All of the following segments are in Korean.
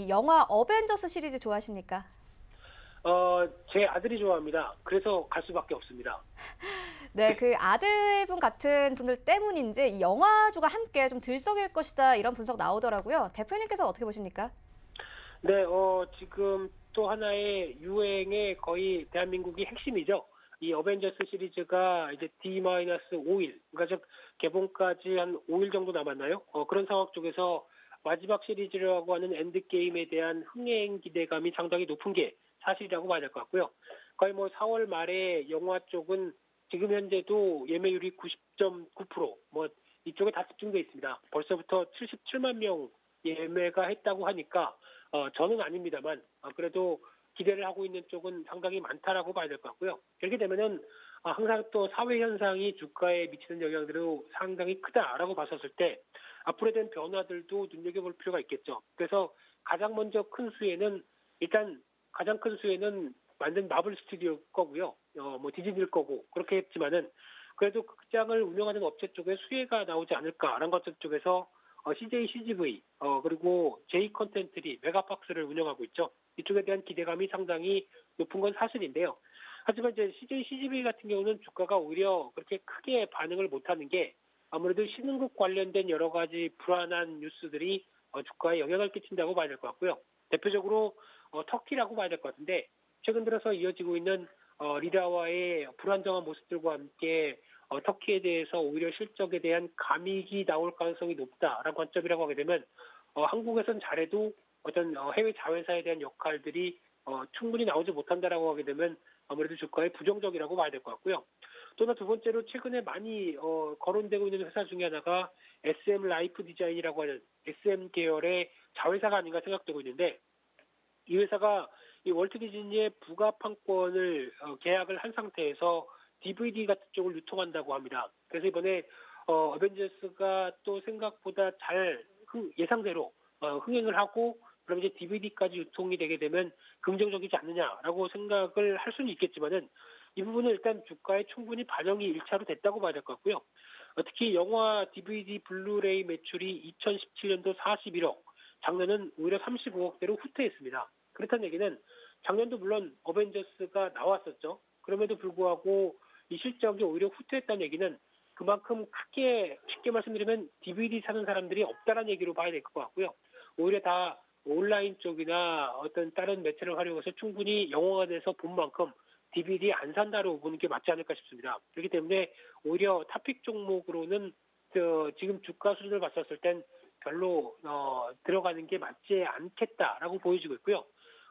이 영화 어벤져스 시리즈 좋아하십니까? 제 아들이 좋아합니다. 그래서 갈 수밖에 없습니다. 네, 그 아들분 같은 분들 때문인지 이 영화주가 함께 좀 들썩일 것이다 이런 분석 나오더라고요. 대표님께서 어떻게 보십니까? 네, 지금 또 하나의 유행의 거의 대한민국이 핵심이죠. 이 어벤져스 시리즈가 이제 D-5일, 그러니까 즉 개봉까지 한 5일 정도 남았나요? 그런 상황 쪽에서 마지막 시리즈라고 하는 엔드게임에 대한 흥행 기대감이 상당히 높은 게 사실이라고 봐야 될 것 같고요. 거의 뭐 4월 말에 영화 쪽은 지금 현재도 예매율이 90.9%, 뭐 이쪽에 다 집중돼 있습니다. 벌써부터 77만 명 예매가 했다고 하니까 저는 아닙니다만 그래도 기대를 하고 있는 쪽은 상당히 많다라고 봐야 될 것 같고요. 이렇게 되면은 항상 또 사회 현상이 주가에 미치는 영향들도 상당히 크다라고 봤었을 때 앞으로에 대한 변화들도 눈여겨볼 필요가 있겠죠. 그래서 가장 먼저 큰 수혜는 일단 가장 큰 수혜는 만든 마블 스튜디오 거고요. 뭐 디즈니일 거고 그렇게 했지만은 그래도 극장을 운영하는 업체 쪽에 수혜가 나오지 않을까라는 것 쪽에서 CJ CGV 그리고 J 컨텐츠리 메가박스를 운영하고 있죠. 이쪽에 대한 기대감이 상당히 높은 건 사실인데요. 하지만 이제 CJ CGV 같은 경우는 주가가 오히려 그렇게 크게 반응을 못하는 게 아무래도 신흥국 관련된 여러 가지 불안한 뉴스들이 주가에 영향을 끼친다고 봐야 될 것 같고요. 대표적으로 터키라고 봐야 될 것 같은데 최근 들어서 이어지고 있는 리라와의 불안정한 모습들과 함께 터키에 대해서 오히려 실적에 대한 감익이 나올 가능성이 높다라는 관점이라고 하게 되면 한국에선 잘해도 어떤 해외 자회사에 대한 역할들이 충분히 나오지 못한다라고 하게 되면 아무래도 주가에 부정적이라고 봐야 될 것 같고요. 또 하나 두 번째로 최근에 많이 거론되고 있는 회사 중에 하나가 SM 라이프 디자인이라고 하는 SM 계열의 자회사가 아닌가 생각되고 있는데 이 회사가 이 월트 디즈니의 부가판권을 계약을 한 상태에서 DVD 같은 쪽을 유통한다고 합니다. 그래서 이번에 어벤져스가 또 생각보다 잘 예상대로 흥행을 하고 그럼 이제 DVD까지 유통이 되게 되면 긍정적이지 않느냐라고 생각을 할 수는 있겠지만은 이 부분은 일단 주가에 충분히 반영이 1차로 됐다고 봐야 될 것 같고요. 특히 영화 DVD 블루레이 매출이 2017년도 41억, 작년은 오히려 35억대로 후퇴했습니다. 그렇다는 얘기는 작년도 물론 어벤져스가 나왔었죠. 그럼에도 불구하고 이 실적이 오히려 후퇴했다는 얘기는 그만큼 크게 쉽게 말씀드리면 DVD 사는 사람들이 없다는 얘기로 봐야 될 것 같고요. 오히려 다 온라인 쪽이나 어떤 다른 매체를 활용해서 충분히 영화관에서 본 만큼 DVD 안 산다로 보는 게 맞지 않을까 싶습니다. 그렇기 때문에 오히려 탑픽 종목으로는 지금 주가 수준을 봤었을 땐 별로 들어가는 게 맞지 않겠다라고 보여지고 있고요.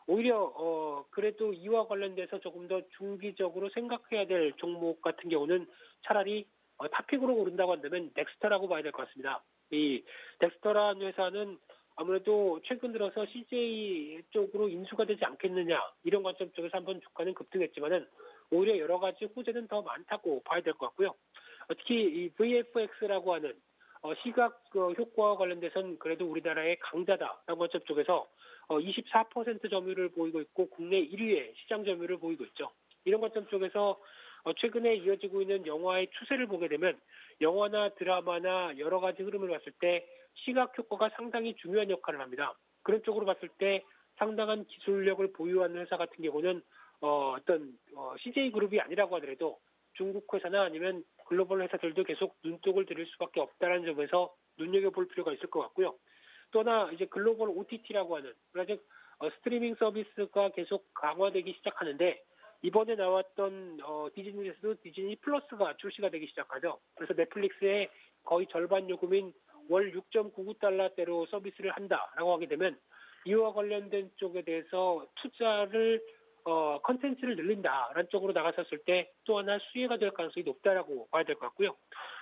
오히려 그래도 이와 관련돼서 조금 더 중기적으로 생각해야 될 종목 같은 경우는 차라리 탑픽으로 고른다고 한다면 넥스터라고 봐야 될 것 같습니다. 이 넥스터라는 회사는 아무래도 최근 들어서 CJ 쪽으로 인수가 되지 않겠느냐 이런 관점 쪽에서 한번 주가는 급등했지만은 오히려 여러 가지 호재는 더 많다고 봐야 될 것 같고요. 특히 이 VFX라고 하는 시각 효과와 관련돼서는 그래도 우리나라의 강자다라는 관점 쪽에서 24% 점유율을 보이고 있고 국내 1위의 시장 점유율을 보이고 있죠. 이런 관점 쪽에서 최근에 이어지고 있는 영화의 추세를 보게 되면 영화나 드라마나 여러 가지 흐름을 봤을 때 시각 효과가 상당히 중요한 역할을 합니다. 그런 쪽으로 봤을 때 상당한 기술력을 보유하는 회사 같은 경우는 어떤 CJ 그룹이 아니라고 하더라도 중국 회사나 아니면 글로벌 회사들도 계속 눈독을 들일 수밖에 없다는 점에서 눈여겨볼 필요가 있을 것 같고요. 또 하나 이제 글로벌 OTT라고 하는 그러니까 스트리밍 서비스가 계속 강화되기 시작하는데 이번에 나왔던 디즈니에서도 디즈니 플러스가 출시가 되기 시작하죠. 그래서 넷플릭스의 거의 절반 요금인 월 6.99달러대로 서비스를 한다라고 하게 되면 이와 관련된 쪽에 대해서 투자를 컨텐츠를 늘린다라는 쪽으로 나갔었을 때 또 하나 수혜가 될 가능성이 높다라고 봐야 될 것 같고요.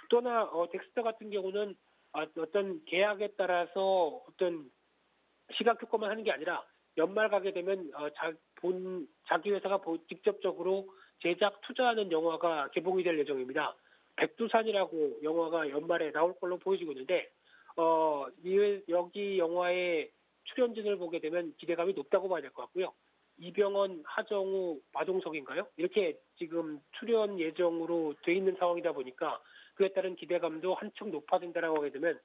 또 하나 덱스터 같은 경우는 어떤 계약에 따라서 어떤 시각 효과만 하는 게 아니라 연말 가게 되면 자기 회사가 직접적으로 제작 투자하는 영화가 개봉이 될 예정입니다. 백두산이라고 영화가 연말에 나올 걸로 보여지고 있는데 여기 영화의 출연진을 보게 되면 기대감이 높다고 봐야 될 것 같고요. 이병헌, 하정우, 마동석인가요? 이렇게 지금 출연 예정으로 돼 있는 상황이다 보니까 그에 따른 기대감도 한층 높아진다라고 하게 되면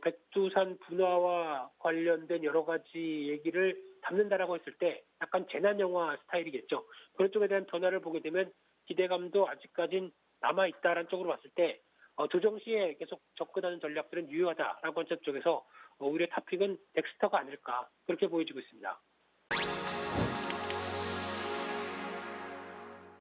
백두산 분화와 관련된 여러 가지 얘기를 담는다라고 했을 때 약간 재난 영화 스타일이겠죠. 그런 쪽에 대한 변화를 보게 되면 기대감도 아직까진 남아있다라는 쪽으로 봤을 때 조정시에 계속 접근하는 전략들은 유효하다라고 하는 쪽에서 오히려 탑픽은 덱스터가 아닐까 그렇게 보여지고 있습니다.